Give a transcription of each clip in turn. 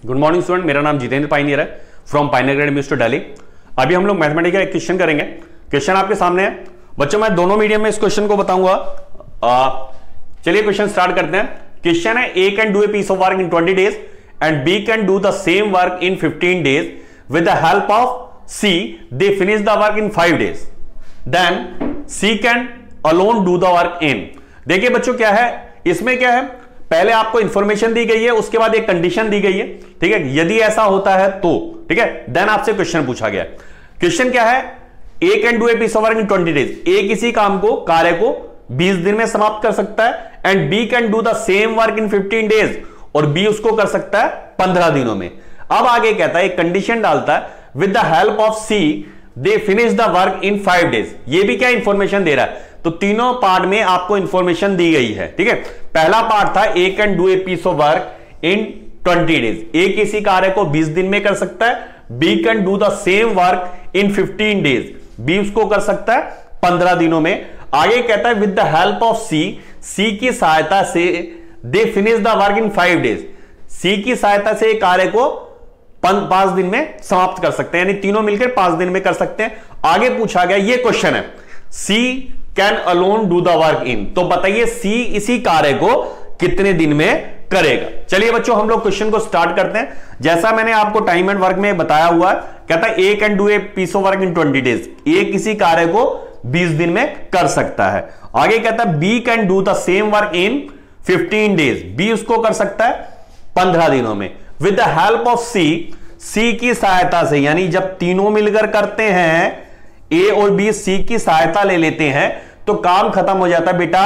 Good morning student, मेरा नाम Jitendra pioneer है from pioneer academy to Delhi. अभी हम लोग मैथमेटिक्स का एक क्वेश्चन करेंगे। क्वेश्चन आपके सामने है बच्चों, मैं दोनों मीडियम में इस क्वेश्चन को बताऊंगा। चलिए क्वेश्चन स्टार्ट करते हैं। क्वेश्चन है A can do a piece of work in 20 days and B can do the same work in 15 days with the help of C they finish the work in 5 days, then C can alone do the work in. देखिए बच्चों क्या है इसमें, क्या है पहले आपको information दी गई है, उसके बाद एक कंडीशन दी गई है, ठीक है। यदि ऐसा होता है तो ठीक है, देन आपसे क्वेश्चन पूछा गया। क्वेश्चन क्या है, A can do a piece of work in 20 days, A किसी काम को कार्य को 20 दिन में समाप्त कर सकता है, and B can do the same work in 15 days, और बी उसको कर सकता है 15 दिनों में। अब आगे कहता है एक कंडीशन डालता है with the help of C they finish the work in 5 days। ये भी क्या इंफॉर्मेशन दे रहा है, तो तीनों पार्ट में आपको इंफॉर्मेशन दी गई है, ठीक है। पहला पार्ट था A can do a piece of work in 20 days, A किसी कार्य को 20 दिन में कर सकता है, B can do the same work in 15 days, B उसको कर सकता है 15 दिनों में। आगे कहता है विद द हेल्प ऑफ सी, सी की सहायता से they finish the work in 5 days, सी की सहायता से कार्य को 5 दिन में समाप्त कर सकते हैं, यानी तीनों मिलकर 5 दिन में कर सकते हैं। आगे पूछा गया ये क्वेश्चन है C can alone do the work in, तो बताइए सी इसी कार्य को कितने दिन में करेगा। चलिए बच्चों हम लोग क्वेश्चन को स्टार्ट करते हैं। जैसा मैंने आपको टाइम एंड वर्क में बताया हुआ है, कहता है A can do a piece of work in 20 days, A किसी कार्य को 20 दिन में कर सकता है। आगे कहता है B can do the same work in 15 days, B उसको कर सकता है 15 दिनों में। विद द हेल्प ऑफ सी, सी की सहायता से, यानी जब तीनों मिलकर करते हैं, ए और बी सी की सहायता ले लेते हैं, तो काम खत्म हो जाता है बेटा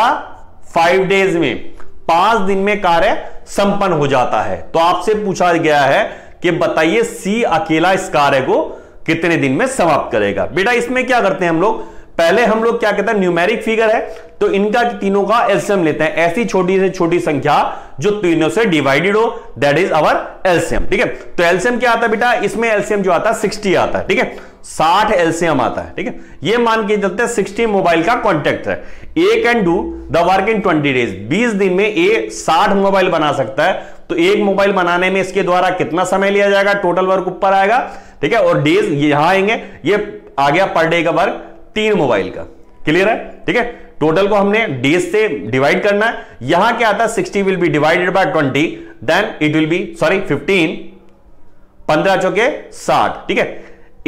5 days में, 5 दिन में कार्य संपन्न हो जाता है। तो आपसे पूछा गया है कि बताइए सी अकेला इस कार्य को कितने दिन में समाप्त करेगा। बेटा इसमें क्या करते हैं हम लोग, पहले हम लोग क्या कहते हैं न्यूमेरिक फिगर है तो इनका तीनों का एलसीएम लेते हैं, ऐसी छोटी से छोटी संख्या जो तीनों से डिवाइडेड हो, दैट इज आवर एलसीएम, ठीक है। तो एलसीएम क्या आता है बेटा, इसमें एलसीएम जो आता है 60 आता है, ठीक है, 60 एलसीएम आता है, ठीक है। ये मान के चलते 60 मोबाइल का कॉन्टेक्ट है। A can do the work in 20 days, 20 दिन में ए 60 मोबाइल बना सकता है, तो एक मोबाइल बनाने में इसके द्वारा कितना समय लिया जाएगा, टोटल वर्क ऊपर आएगा, ठीक है, और डेज यहां आएंगे, ये आ गया पर डे का वर्क 3 मोबाइल का। क्लियर है, ठीक है। टोटल को हमने डेज से डिवाइड करना है। यहां क्या आता है 60 will be divided by 20, then it will be 15, 15 चौके 60, ठीक है।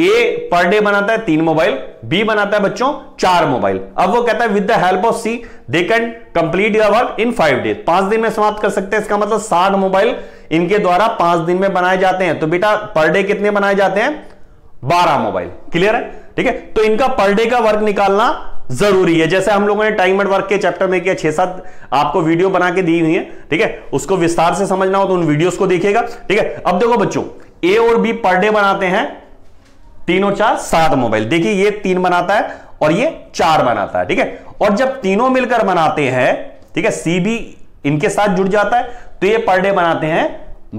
ए पर डे बनाता है 3 मोबाइल, बी बनाता है बच्चों 4 मोबाइल। अब वो कहता है with the help of C they can complete the work in 5 days, 5 दिन में समाप्त कर सकते हैं। इसका मतलब 60 मोबाइल इनके द्वारा 5 दिन में बनाए जाते हैं। तो बेटा पर डे कितने बनाए जाते हैं, 12 मोबाइल। क्लियर है, ठीक है। तो इनका पर डे का वर्क निकालना जरूरी है, जैसे हम लोगों ने टाइम एंड वर्क के चैप्टर में किया, 6-7 आपको वीडियो बना के दी हुई है, ठीक है। उसको विस्तार से समझना हो तो उन वीडियोस को देखिएगा, ठीक है। अब देखो बच्चों ए और बी पर डे बनाते हैं 3 और 4 7 मोबाइल। देखिए ये 3 बनाता है और ये 4 बनाता है, ठीक है। और जब तीनों मिलकर बनाते हैं, ठीक है, सी भी इनके साथ जुड़ जाता है, तो ये पर डे बनाते हैं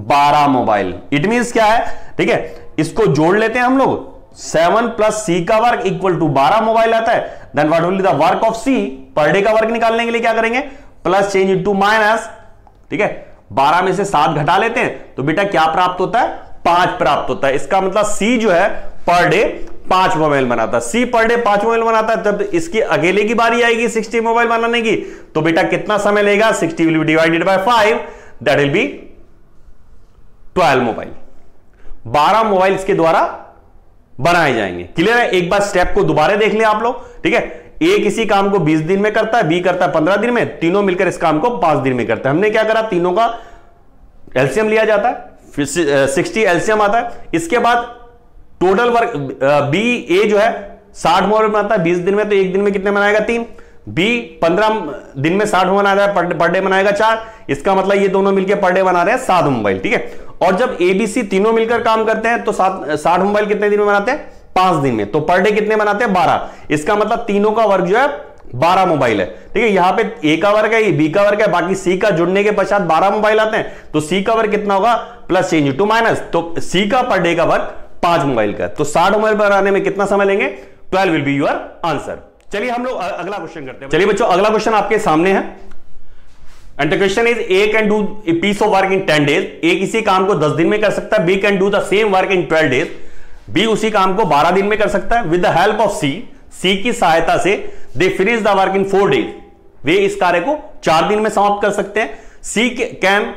12 मोबाइल। इट मींस क्या है, ठीक है, इसको जोड़ लेते हैं हम लोग, 7 प्लस सी का वर्क इक्वल टू 12 मोबाइल आता है। Then what will be the work of c, per day का वर्क निकालने के लिए क्या करेंगे, प्लस चेंज इनटू माइनस, ठीक है। 12 में से 7 घटा लेते हैं तो बेटा क्या प्राप्त होता है, 5 प्राप्त होता है। इसका मतलब सी जो है पर डे 5 मोबाइल बनाता है। सी पर डे 5 मोबाइल बनाता है, तब इसकी अकेले की बारी आएगी 60 मोबाइल बनाने की, तो बेटा कितना समय लेगा, 60 will be divided bye 5, that will B 12 mobile. 12 mobile इसके द्वारा बनाए जाएंगे। क्लियर है, एक बार स्टेप को दोबारा देख लें आप लोग, ठीक है। ए किसी काम को 20 दिन में करता है, बी करता है 15 दिन में, तीनों मिलकर इस काम को 5 दिन में करता है। हमने क्या करा, तीनों का एलसीएम लिया जाता है, फिर 60 एलसीएम आता है। इसके बाद टोटल वर्क बी ए जो है 60 मोबाइल बनाता है 20 दिन में, तो एक दिन में कितने बनाएगा, 3। बी 15 दिन में 60 बना रहा है, पर डे बनाएगा 4। इसका मतलब ये दोनों मिलकर पर डे बना रहे हैं 7 मोबाइल, ठीक है। और जब एबीसी तीनों मिलकर काम करते हैं तो 60 मोबाइल कितने दिन में बनाते हैं, 5 दिन में। तो पर डे कितने बनाते हैं, 12। इसका मतलब तीनों का वर्क जो है 12 मोबाइल है, ठीक है। यहां पे ए का वर्क है, ये बी का वर्क है, बाकी सी का जुड़ने के पश्चात 12 मोबाइल आते हैं, तो सी का वर्क कितना होगा, प्लस चेंज टू माइनस, तो सी का पर डे का वर्क 5 मोबाइल का। तो 60 मोबाइल बनाने में कितना समय लेंगे, 12 विल बी योर आंसर। चलिए हम लोग अगला क्वेश्चन करते हैं। चलिए बच्चों अगला क्वेश्चन आपके सामने है। And the question is A can do a piece of work in 10 days, A किसी काम को 10 दिन में कर सकता है, B can do the same work in 12 days, B उसी काम को 12 दिन में कर सकता है, विद द हेल्प ऑफ सी, सी की सहायता से they finish the work in 4 days, वे इस कार्य को 4 दिन में समाप्त कर सकते हैं, C can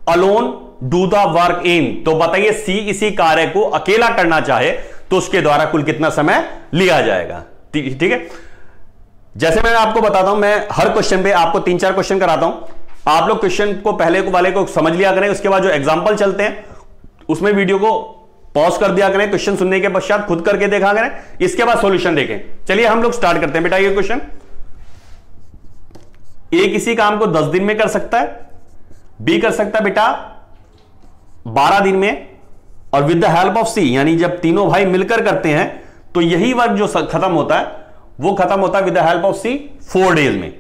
alone do the work in, तो बताइए सी इसी कार्य को अकेला करना चाहे तो उसके द्वारा कुल कितना समय लिया जाएगा। ठीक है, जैसे मैं आपको बताता हूं, मैं हर क्वेश्चन पे आपको 3-4 क्वेश्चन कराता हूं, आप लोग क्वेश्चन को पहले वाले को समझ लिया करें, उसके बाद जो एग्जांपल चलते हैं उसमें वीडियो को पॉज कर दिया करें, क्वेश्चन सुनने के पश्चात खुद करके देखा करें, इसके बाद सॉल्यूशन देखें। चलिए हम लोग स्टार्ट करते हैं बेटा। ये क्वेश्चन, ए किसी काम को 10 दिन में कर सकता है, बी कर सकता है बेटा 12 दिन में, और विद द हेल्प ऑफ सी, यानी जब तीनों भाई मिलकर करते हैं तो यही वर्क जो खत्म होता है वो खत्म होता है with the help of c 4 days में,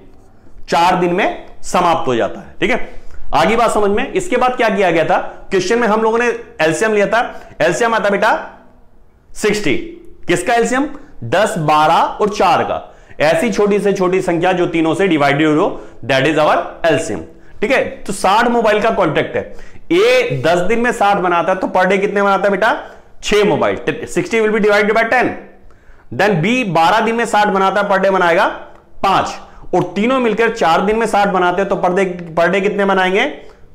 4 दिन में समाप्त हो जाता है। ठीक है, आगे बात समझ में। इसके बाद क्या किया गया था, क्वेश्चन में हम लोगों ने एलसीएम लिया था, एलसीएम आता बेटा 60, किसका एलसीएम, 10, 12 और 4 का, ऐसी छोटी से छोटी संख्या जो तीनों से डिवाइडेड हो, दैट इज आवर एलसीएम। ठीक है, तो 60 मोबाइल का कॉन्ट्रैक्ट है, ए 10 दिन में 60 बनाता है तो पर डे कितने बनाता है बेटा, 6 mobile, 60 will be divided by 10। Then b 12 दिन में 60 बनाता है, पर डे बनाएगा 5, और तीनों मिलकर 4 दिन में 60 बनाते हैं तो पर डे कितने बनाएंगे,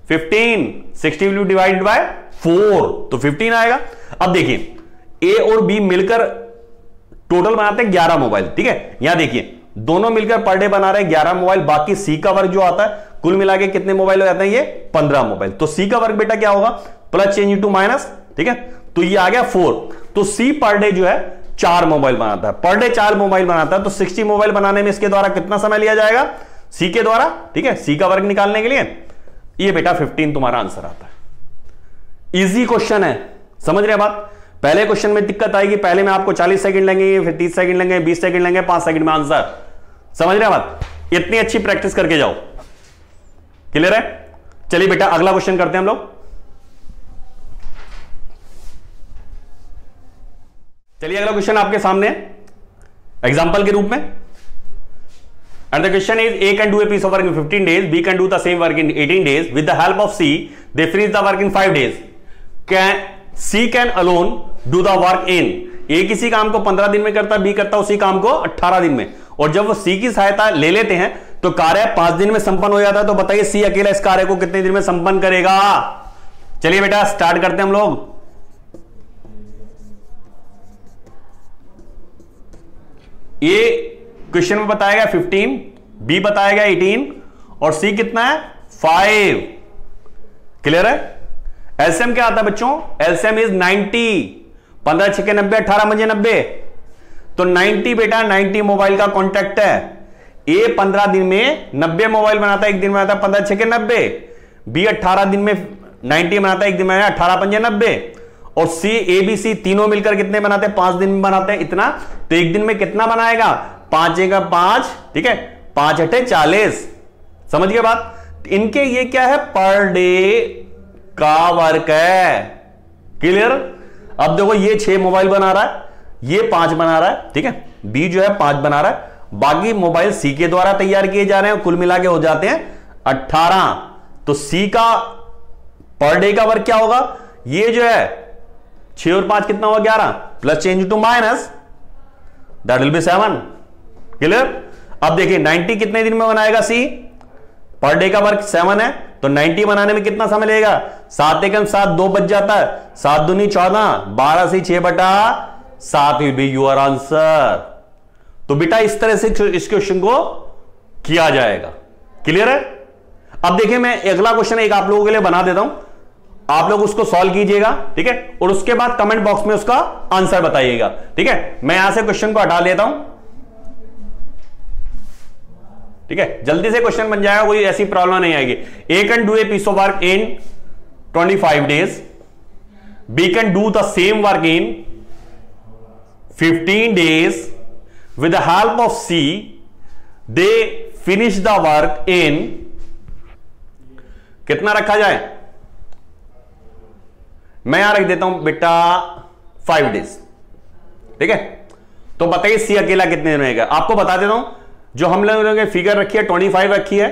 15, 60 विल बी डिवाइडेड बाय 4, तो 15 आएगा। अब देखिए ए और बी मिलकर टोटल बनाते हैं 11 मोबाइल। ठीक है, यहां देखिए दोनों मिलकर पर डे बना रहे हैं 11 मोबाइल, बाकी सी का वर्क जो आता है कुल मिला के कितने मोबाइल हो जाते हैं, ये 15 मोबाइल। तो सी का वर्क बेटा क्या होगा, प्लस चेंज इनटू माइनस। ठीक है, तो ये आ गया 4, तो सी पर डे जो है 4 मोबाइल बनाता है, पर डे 4 मोबाइल बनाता है, तो 60 मोबाइल बनाने में इसके द्वारा कितना समय लिया जाएगा, सी के द्वारा। ठीक है, सी का वर्क निकालने के लिए ये बेटा 15 तुम्हारा आंसर आता है। इजी क्वेश्चन है, समझ रहे बात। पहले क्वेश्चन में दिक्कत आएगी, पहले में आपको 40 सेकंड लेंगे, फिर 30 सेकंड लेंगे, 20 सेकंड लेंगे, 5 सेकंड में आंसर, समझ रहे बात। इतनी अच्छी प्रैक्टिस करके जाओ, क्लियर है। चलिए बेटा अगला क्वेश्चन करते हैं हम लोग। चलिए अगला क्वेश्चन आपके सामने एग्जांपल के रूप में, and the question is A can do a piece of work in 15 days, B can do the same work in 18 days, with the help of C they finish the work in 5 days, can C can alone do the work in, A किसी काम को 15 दिन में करता है, B करता है उसी काम को 18 दिन में, और जब वो सी की सहायता ले लेते हैं तो कार्य 5 दिन में संपन्न हो जाता है, तो बताइए सी अकेला इस कार्य को कितने दिन में संपन्न करेगा। चलिए बेटा स्टार्ट करते हैं हम लोग। ए क्वेश्चन में बताएगा 15, बी बताएगा 18, और सी कितना है 5। क्लियर है। एलसीएम क्या आता है बच्चों, एलसीएम इज 90, 15 6 90, 18 5 90, तो 90 बेटा 90 मोबाइल का कॉन्ट्रैक्ट है। ए 15 दिन में 90 मोबाइल बनाता है, एक दिन में बनाता है 15 6 90, बी 18 दिन में 90 बनाता है, एक दिन में 18 5 90, और सी ए बी सी तीनों मिलकर कितने बनाते हैं, 5 दिन में बनाते हैं इतना, तो एक दिन में कितना बनाएगा, 5 का 5, ठीक है, 5 8 40, समझ गए बात। इनके ये क्या है, पर डे का वर्क है। क्लियर। अब देखो ये 6 मोबाइल बना रहा है, ये 5 बना रहा है, ठीक है, बी जो है 5 बना रहा है, बाकी मोबाइल सी के द्वारा तैयार किए जा रहे हैं, कुल मिला के हो जाते हैं 18। तो सी का पर डे का वर्क क्या होगा, ये जो है 6 और 5 कितना होगा 11, plus change to minus, that will be 7। Clear. अब देखिए 90 कितने दिन में बनाएगा सी, पर डे का वर्क 7 है, तो 90 बनाने में कितना समय लगेगा, 7 एकम 7, 2 बच जाता है, 7 दूनी 14, 12 से 6 बटा 7 विल बी योर आंसर। तो बेटा इस तरह से इस क्वेश्चन को किया जाएगा। क्लियर है। अब देखिए मैं अगला क्वेश्चन एक आप लोगों के लिए बना देता हूं, आप लोग उसको सॉल्व कीजिएगा, ठीक है, और उसके बाद कमेंट बॉक्स में उसका आंसर बताइएगा, ठीक है। मैं यहां से क्वेश्चन को हटा लेता हूं, ठीक है, जल्दी से क्वेश्चन बन जाएगा, कोई ऐसी प्रॉब्लम नहीं आएगी। A can do a piece of work in 25 days, B can do the same work in 15 days, with the help of C they finish the work in, कितना रखा जाए, मैं यहां रख देता हूं बेटा 5 डेज, ठीक है। तो बताइए सी अकेला कितने दिन रहेगा। आपको बता देता हूं, जो हम लोगों ने फिगर रखी है 25 रखी है,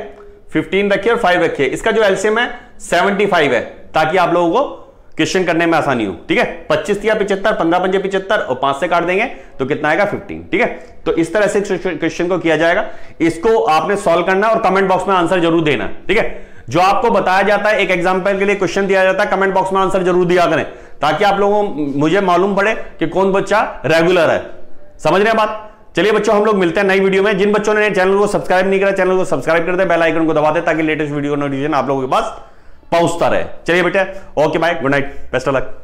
15 रखिए और 5 रखिए, इसका जो एलसीएम है 75 है, ताकि आप लोगों को क्वेश्चन करने में आसानी हो। ठीक है, 25 या 75, 15 पंजे 75 और 5 से काट देंगे तो कितना आएगा 15। ठीक है, तो इस तरह से क्वेश्चन को किया जाएगा। इसको आपने सॉल्व करना और कमेंट बॉक्स में आंसर जरूर देना। ठीक है, जो आपको बताया जाता है, एक एग्जांपल के लिए क्वेश्चन दिया जाता है, कमेंट बॉक्स में आंसर जरूर दिया करें, ताकि आप लोगों मुझे मालूम पड़े कि कौन बच्चा रेगुलर है। समझ रहे हैं बात? चलिए बच्चों, हम लोग मिलते हैं नई वीडियो में। जिन बच्चों ने चैनल को सब्सक्राइब नहीं करा, चैनल को सब्सक्राइब कर दे, बेल आइकन को दबा दे, ताकि लेटेस्ट वीडियो नोटिफिकेशन आप लोगों के पास पहुंचता रहे। चलिए बेटे, okay bye, good night, best of luck.